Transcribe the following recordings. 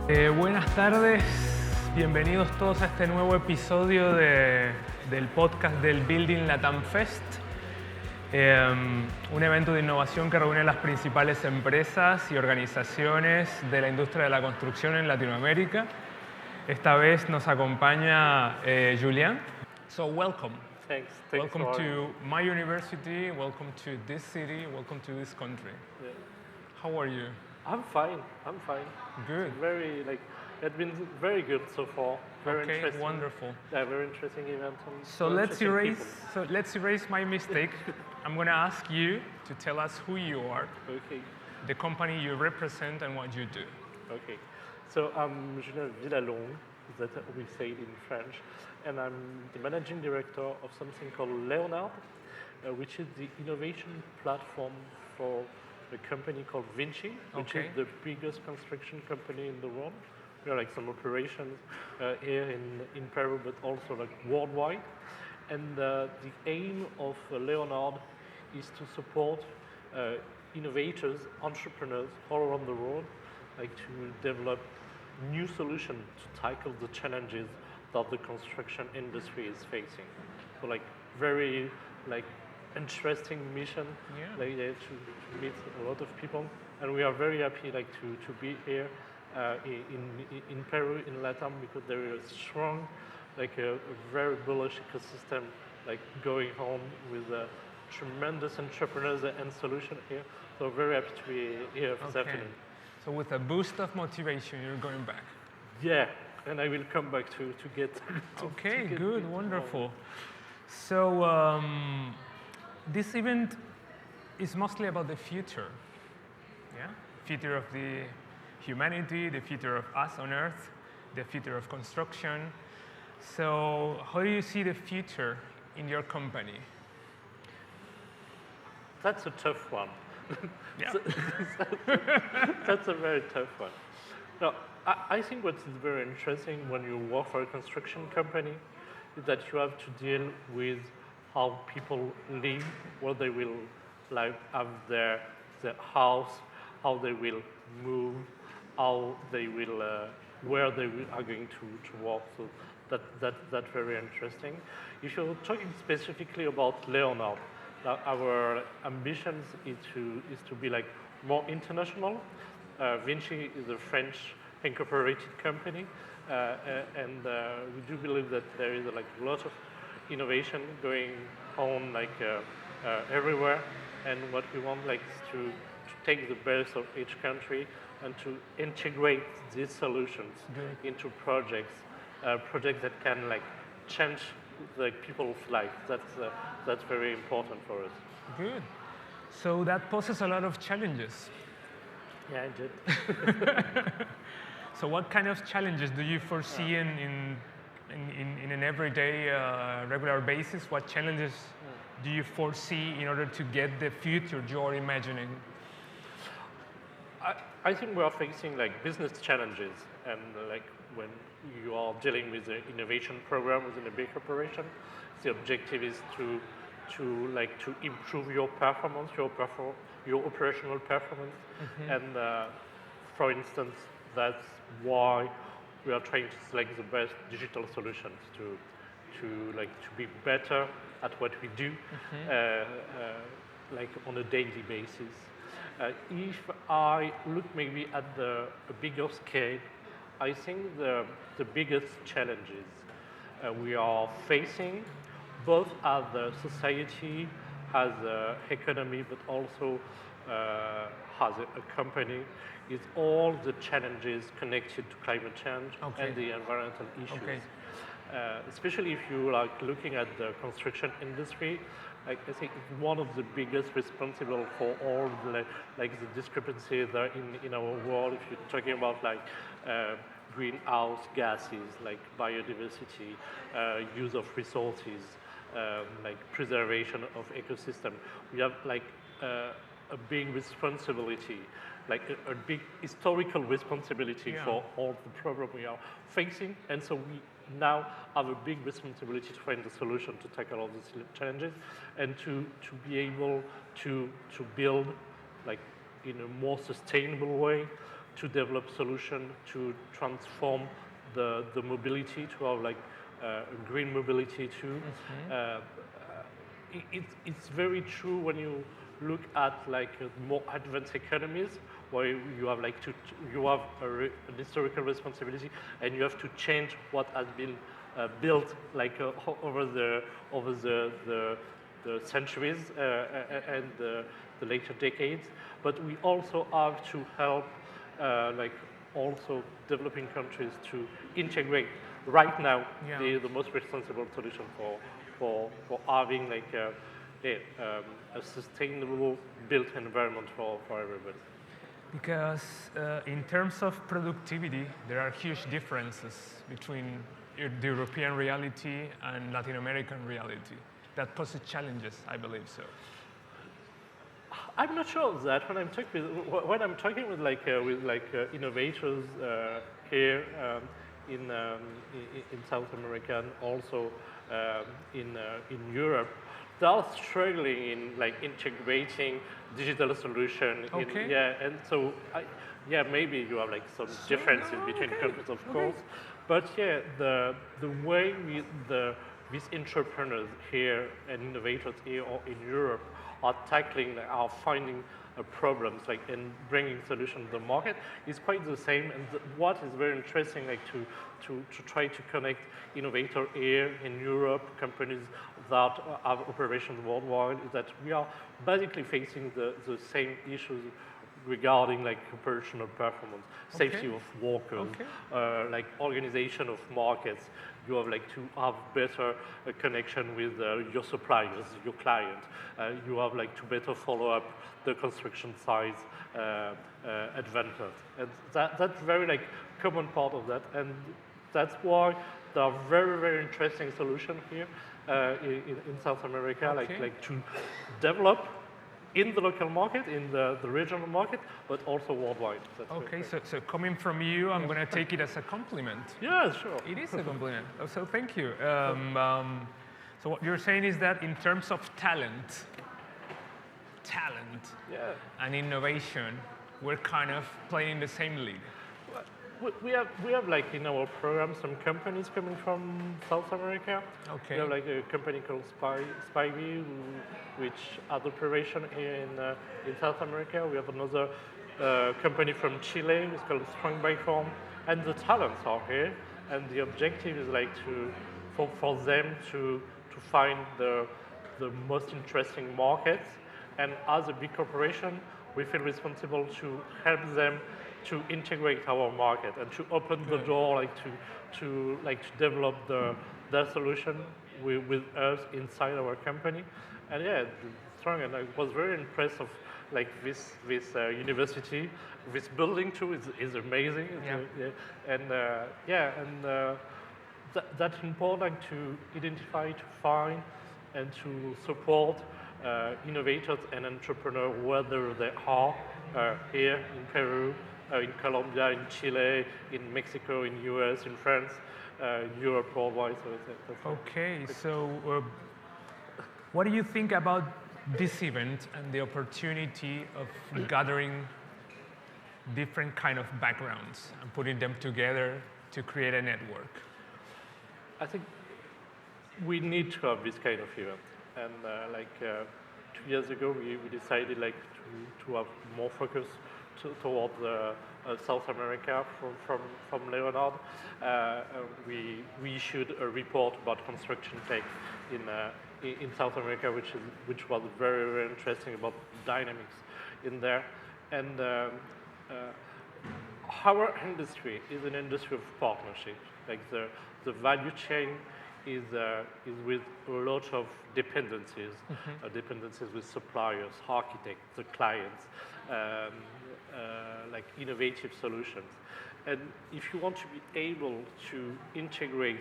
Buenas tardes, bienvenidos todos a este nuevo episodio del podcast del Building Latam Fest, un evento de innovación que reúne a las principales empresas y organizaciones de la industria de la construcción en Latinoamérica. Esta vez nos acompaña Julien. So welcome. Thanks Welcome for to my university, welcome to this city, welcome to this country. Yeah. How are you? I'm fine. Good. It's been very good so far. Very Okay, interesting. wonderful. Yeah, very interesting event. So let's erase my mistake. I'm going to ask you to tell us who you are, Okay. the company you represent, and what you do. Okay. So I'm Julien Villalonge, that we say in French, and I'm the managing director of something called Leonard, which is the innovation platform for a company called Vinci, which Okay. is the biggest construction company in the world. We have like some operations here in Peru, but also like worldwide. And the aim of Leonard is to support innovators, entrepreneurs all around the world, like to develop new solutions to tackle the challenges that the construction industry is facing. So like very like interesting mission, Yeah. like to meet a lot of people, and we are very happy like to be here in Peru, in Latam, because there is a strong, like a very bullish ecosystem, like going on with tremendous entrepreneurs and solutions here. So very happy to be here this afternoon. So with a boost of motivation, you're going back. Yeah, and I will come back to get. Okay, to get good, more. wonderful. So this event is mostly about the future, yeah? Future of the humanity, the future of us on Earth, the future of construction. So how do you see the future in your company? That's a tough one. Yeah. That's a very tough one. Now, I think what is very interesting when you work for a construction company is that you have to deal with how people live, where they will like have their house, how they will move, how they will where they are going to work. So that's very interesting. If you're talking specifically about Leonard, our ambitions is to be like more international. Vinci is a French incorporated company, and we do believe that there is like a lot of innovation going on like everywhere. And what we want like is to take the best of each country and to integrate these solutions into projects that can like change the people's life. That's very important for us. Good. So that poses a lot of challenges. Yeah, I did. So what kind of challenges do you foresee in an everyday, regular basis? What challenges do you foresee in order to get the future you're imagining? I think we are facing like business challenges, and like when you are dealing with an innovation program within a big corporation, the objective is to improve your performance, your operational performance, and for instance, that's why we are trying to select the best digital solutions to be better at what we do, like on a daily basis. If I look maybe at a bigger scale, I think the biggest challenges we are facing, both as a society, as an economy, but also as a company, is all the challenges connected to climate change and the environmental issues. Okay. Especially if you like looking at the construction industry, like I think it's one of the biggest responsible for all the discrepancy there in our world. If you're talking about like greenhouse gases, like biodiversity, use of resources, like preservation of ecosystem, we have like a big responsibility, like a big historical responsibility for all the problems we are facing, and so we now have a big responsibility to find the solution to tackle all these challenges, and to be able to build like in a more sustainable way, to develop solution to transform the mobility to have like green mobility too. It's very true when you look at like more advanced economies where you have like you have an historical responsibility and you have to change what has been built like over the centuries and the later decades. But we also have to help like also developing countries to integrate right now the most responsible solution for having like a sustainable built environment for everybody. Because in terms of productivity, there are huge differences between the European reality and Latin American reality. That poses challenges, I believe so. I'm not sure of that. When I'm talking with innovators here in South America and also in Europe, they are struggling in like integrating digital solution. Okay. And so maybe you have like some differences between countries, of course, but the way these entrepreneurs here and innovators here or in Europe are finding problems like and bringing solutions to the market is quite the same. And what is very interesting, like to try to connect innovator here in Europe, companies that have operations worldwide, is that we are basically facing the same issues regarding like operational performance, safety of workers, like organization of markets. You have like to have better connection with your suppliers, your client. You have like to better follow up the construction site advantage. And that's very like common part of that. And that's why there are very, very interesting solutions here in South America, like to develop in the local market, in the regional market, but also worldwide. That's so coming from you, I'm going to take it as a compliment. Yeah, sure. It is a compliment. So thank you. So what you're saying is that in terms of talent and innovation, we're kind of playing in the same league. We have like in our program some companies coming from South America. Okay. We have like a company called Spivey, which has operation here in South America. We have another company from Chile, it's called Strong by Form, and the talents are here. And the objective is like for them to find the most interesting markets. And as a big corporation, we feel responsible to help them to integrate our market and to open the door, like to develop their solution with us inside our company. And strong. And I was very impressed of like this university, this building too is amazing. That's important to identify, to find, and to support innovators and entrepreneurs whether they are here in Peru, in Colombia, in Chile, in Mexico, in US, in France, in Europe, worldwide. So what do you think about this event and the opportunity of gathering different kind of backgrounds and putting them together to create a network? I think we need to have this kind of event. And 2 years ago, we decided like to have more focus towards South America from Leonard. We issued a report about construction tech in South America, which was very, very interesting about dynamics in there. And our industry is an industry of partnership. Like the value chain is with a lot of dependencies, dependencies with suppliers, architects, the clients, like innovative solutions. And if you want to be able to integrate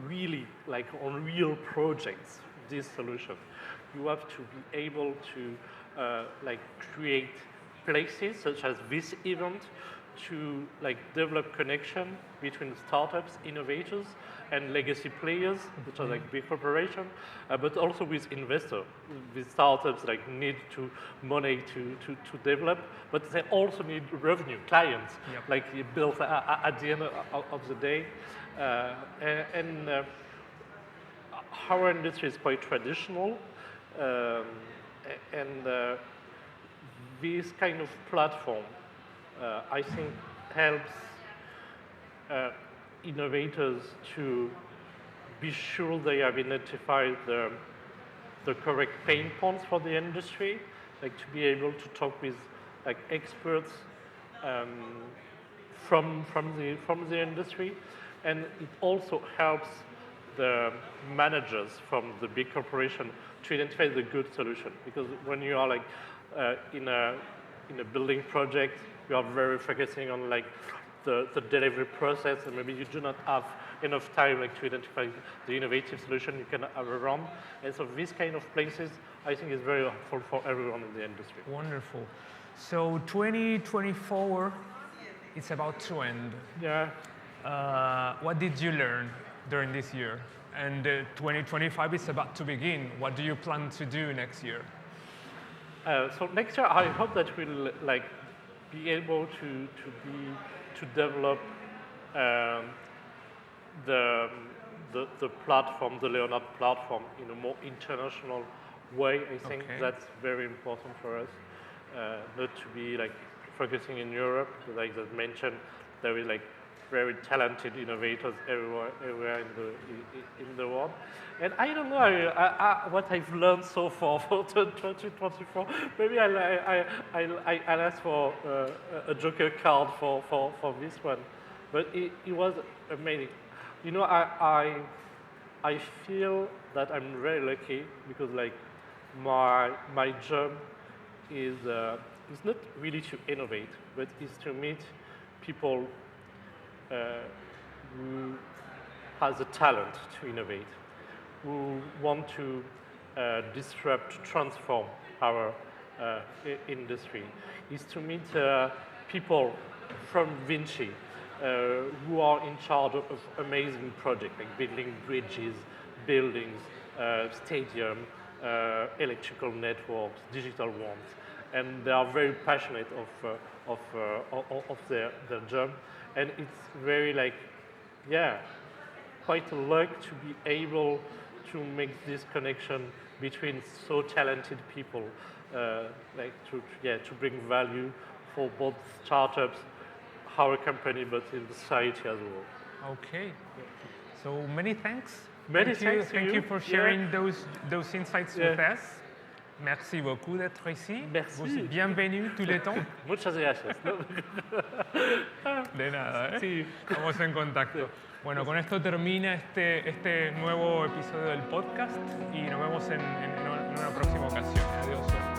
really like on real projects, this solution, you have to be able to like create places such as this event to like develop connection between startups, innovators, and legacy players, which are like big corporations, but also with investors. With startups like need to money to develop, but they also need revenue, clients, like you build at the end of the day. Our industry is quite traditional, this kind of platform, I think, helps innovators to be sure they have identified the correct pain points for the industry, like to be able to talk with like experts from the industry, and it also helps the managers from the big corporation to identify the good solution. Because when you are like in a building project, you are very focusing on like the delivery process, and maybe you do not have enough time like to identify the innovative solution you can have around. And so this kind of places, I think, is very helpful for everyone in the industry. Wonderful. So 2024, it's about to end. Yeah. What did you learn during this year? And 2025 is about to begin. What do you plan to do next year? So next year, I hope that we'll like be able to develop the platform, the Leonard platform, in a more international way. I think that's very important for us, not to be like focusing in Europe, because like I mentioned, there is like very talented innovators everywhere in the world. And I don't know what I've learned so far for 2024. Maybe I'll ask for a joker card for this one. But it was amazing. You know, I feel that I'm very lucky because like my job is not really to innovate, but is to meet people who has the talent to innovate, who want to disrupt, transform our industry, is to meet people from Vinci who are in charge of amazing projects, like building bridges, buildings, stadium, electrical networks, digital ones. And they are very passionate of their job. And it's very like, yeah, quite a luck to be able to make this connection between so talented people, like to bring value for both startups, our company, but in society as well. Okay. So many thanks. Many thanks to you. Thank you for sharing those insights with us. Merci beaucoup d'être ici. Merci. Bienvenue tous les temps. Muchas gracias. De nada, ¿eh? Estamos en contacto. Bueno, con esto termina este nuevo episodio del podcast y nos vemos en una próxima ocasión. Adiós.